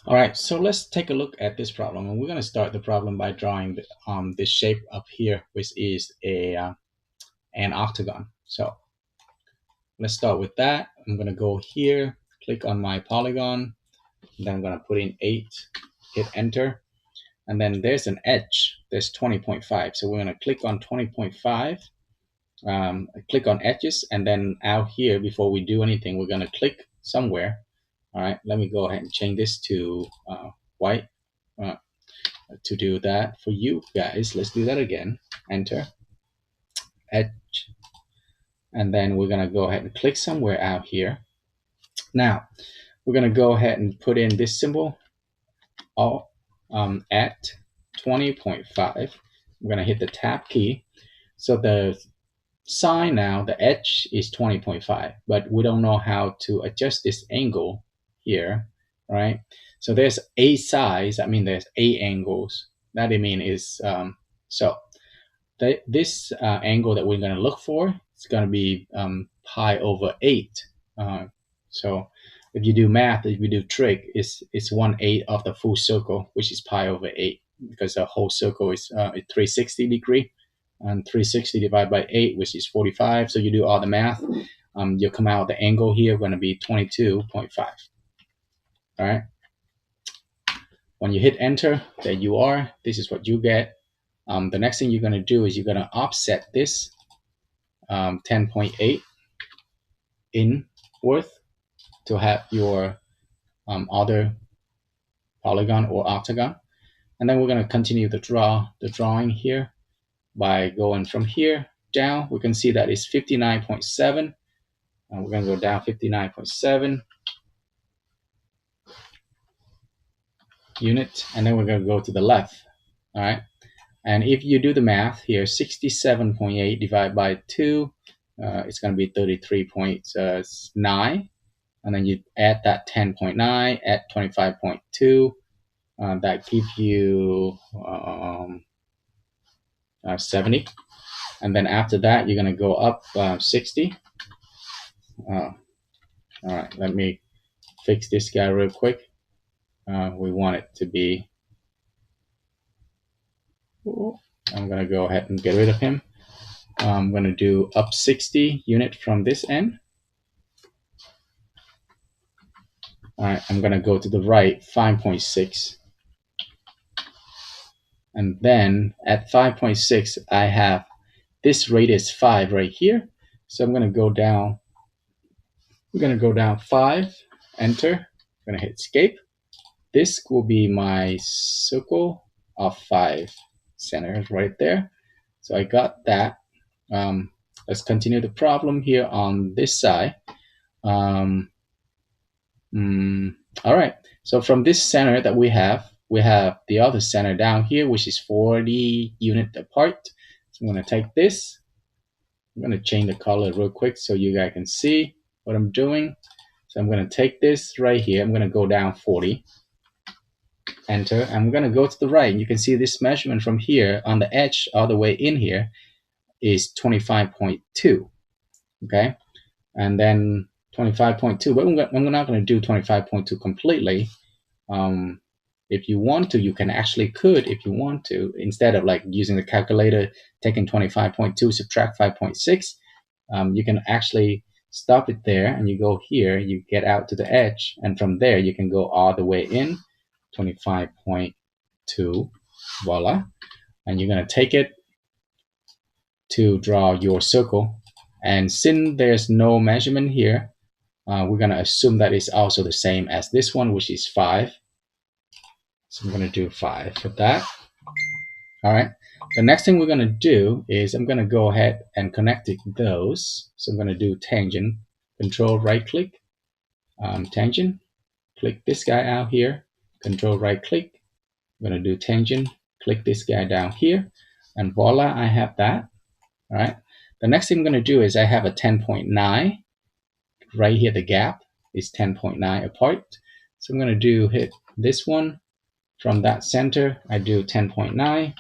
All right, so let's take a look at this problem, and we're going to start the problem by drawing this shape up here, which is an octagon. So let's start with that. I'm going to go here, click on my polygon, then I'm going to put in 8, hit enter, and then there's an edge. There's 20.5, so we're going to click on 20.5. Click on edges, and then out here, before we do anything, we're going to click somewhere. All right, let me go ahead and change this to white. To do that for you guys, let's do that again. Enter, edge, and then we're going to go ahead and click somewhere out here. Now we're going to go ahead and put in this symbol all at 20.5. We're going to hit the tab key. So the sign now, the edge is 20.5, but we don't know how to adjust this angle here, right? So there's a size, I mean there's a angles. That I mean is so this angle that we're going to look for is going to be pi over 8. So if you do math, if you do trig, it's 1/8 of the full circle, which is pi over 8, because the whole circle is 360 degree, and 360 divided by 8, which is 45. So you do all the math, you'll come out the angle here going to be 22.5. All right. When you hit enter, there you are. This is what you get. The next thing you're going to do is you're going to offset this 10.8 inward to have your other polygon or octagon. And then we're going to continue to draw the drawing here by going from here down. We can see that it's 59.7. And we're going to go down 59.7 unit. And then we're going to go to the left. All right. And if you do the math here, 67.8 divided by 2, it's going to be 33.9. And then you add that 10.9, add 25.2. That gives you 70. And then after that, you're going to go up 60. All right, let me fix this guy real quick. We want it to be... I'm going to go ahead and get rid of him. I'm going to do up 60 unit from this end. All right, I'm going to go to the right, 5.6. And then at 5.6, I have this radius 5 right here. So I'm going to go down. We're going to go down 5, enter. I'm going to hit escape. This will be my circle of 5 centers right there. So I got that. Let's continue the problem here on this side. All right. So from this center that we have the other center down here, which is 40 units apart. So I'm going to take this. I'm going to change the color real quick so you guys can see what I'm doing. So I'm going to take this right here. I'm going to go down 40. Enter. I'm going to go to the right. You can see this measurement from here on the edge all the way in here is 25.2. Okay. And then 25.2. But we're not going to do 25.2 completely. If you want to, you can actually if you want to, instead of like using the calculator, taking 25.2, subtract 5.6, you can actually stop it there and you go here, you get out to the edge, and from there you can go all the way in 25.2, voila. And you're going to take it to draw your circle. And since there's no measurement here, we're going to assume that it's also the same as this one, which is 5. So I'm going to do 5 for that. All right. The next thing we're going to do is I'm going to go ahead and connect those. So I'm going to do tangent, control right click, tangent, click this guy out here, control right click. I'm going to do tangent, click this guy down here, and voila, I have that. All right. The next thing I'm going to do is I have a 10.9 right here. The gap is 10.9 apart. So I'm going to hit this one. From that center, I do 10.9,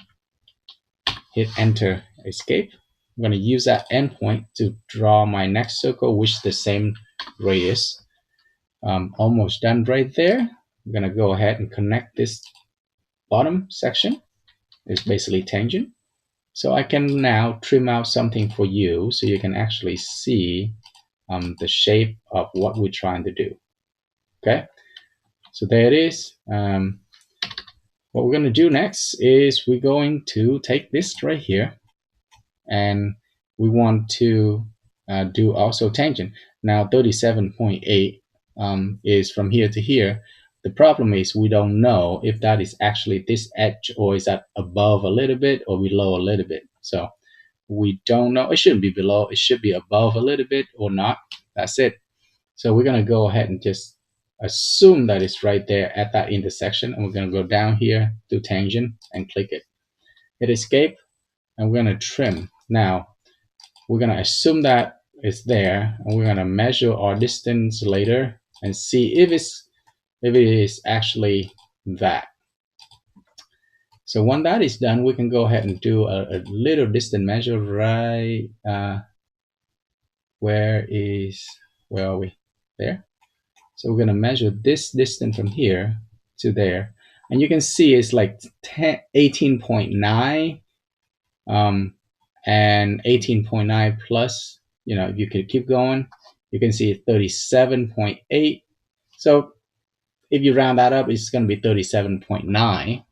hit enter, escape. I'm going to use that endpoint to draw my next circle, which is the same radius. Almost done right there. I'm going to go ahead and connect this bottom section. It's basically tangent. So I can now trim out something for you so you can actually see the shape of what we're trying to do. Okay, so there it is. What we're going to do next is we're going to take this right here, and we want to do also tangent. Now 37.8 is from here to here. The problem is we don't know if that is actually this edge, or is that above a little bit or below a little bit. So we don't know. It shouldn't be below. It should be above a little bit or not. That's it. So we're going to go ahead and just assume that it's right there at that intersection. And we're going to go down here to tangent and click it. Hit escape. And we're going to trim. Now, we're going to assume that it's there. And we're going to measure our distance later and see if it is actually that. So when that is done, we can go ahead and do a little distance measure right. Where are we? There. So we're going to measure this distance from here to there. And you can see it's like 18.9 and 18.9 plus, if you could keep going, you can see 37.8. So if you round that up, it's going to be 37.9.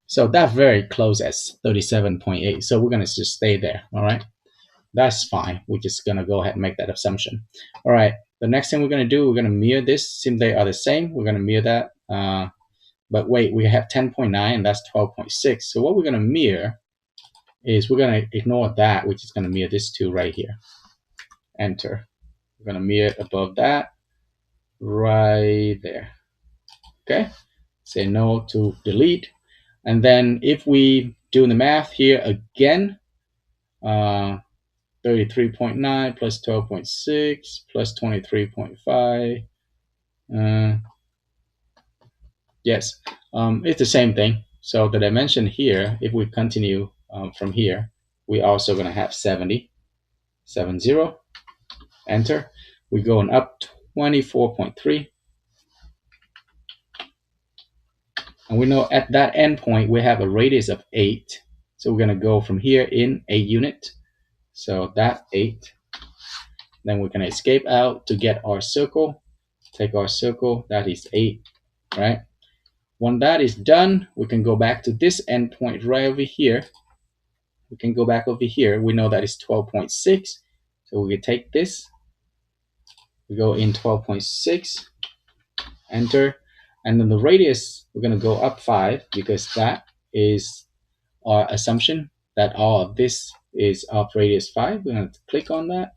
So that's very close as 37.8. So we're going to just stay there. All right. That's fine. We're just going to go ahead and make that assumption. All right. The next thing we're going to do, we're going to mirror this. Since they are the same, we're going to mirror that. But wait, we have 10.9 and that's 12.6. So what we're going to mirror is we're going to ignore that. We're just going to mirror this two right here. Enter. We're going to mirror it above that right there. Okay. Say no to delete. And then if we do the math here again, 33.9 plus 12.6 plus 23.5. Yes, it's the same thing. So the dimension here, if we continue from here, we're also going to have 70. Enter. We're going up 24.3. And we know at that endpoint, we have a radius of 8. So we're going to go from here in 8 unit. So that 8. Then we're going to escape out to get our circle. Take our circle. That is 8, right? When that is done, we can go back to this endpoint right over here. We can go back over here. We know that is 12.6. So we can take this. We go in 12.6. Enter. And then the radius, we're going to go up 5 because that is our assumption that all of this is of radius 5. We're going to click on that.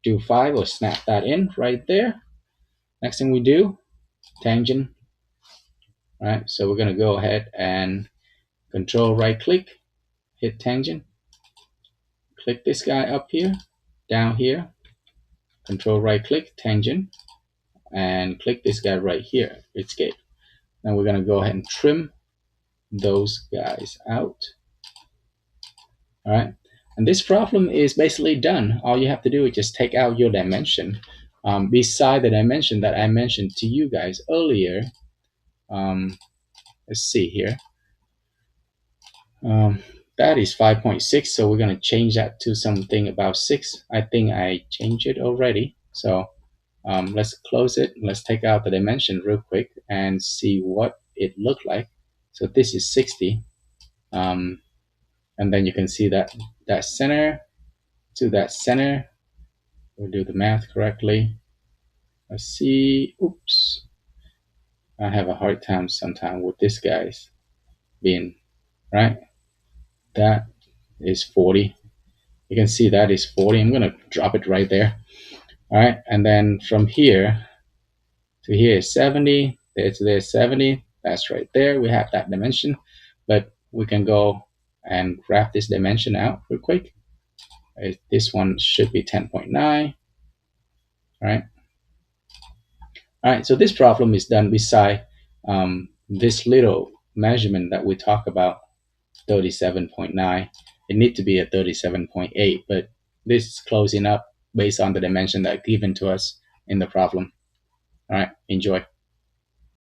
Do 5 or snap that in right there. Next thing we do, tangent. All right, so we're going to go ahead and control right click, hit tangent, click this guy up here, down here, control right click, tangent, and click this guy right here, escape. Now we're going to go ahead and trim those guys out. All right, and this problem is basically done. All you have to do is just take out your dimension. Beside the dimension that I mentioned to you guys earlier, let's see here. That is 5.6, so we're going to change that to something about 6. I think I changed it already. So let's close it. Let's take out the dimension real quick and see what it looked like. So this is 60. And then you can see that center to that center. We'll do the math correctly. Let's see. Oops. I have a hard time sometimes with this guy's being right. That is 40. You can see that is 40. I'm going to drop it right there. All right. And then from here to here is 70. There's 70. That's right there. We have that dimension. But we can go and graph this dimension out real quick. This one should be 10.9. All right. All right. So this problem is done beside this little measurement that we talk about, 37.9. It needs to be a 37.8, but this is closing up based on the dimension that given to us in the problem. All right, enjoy.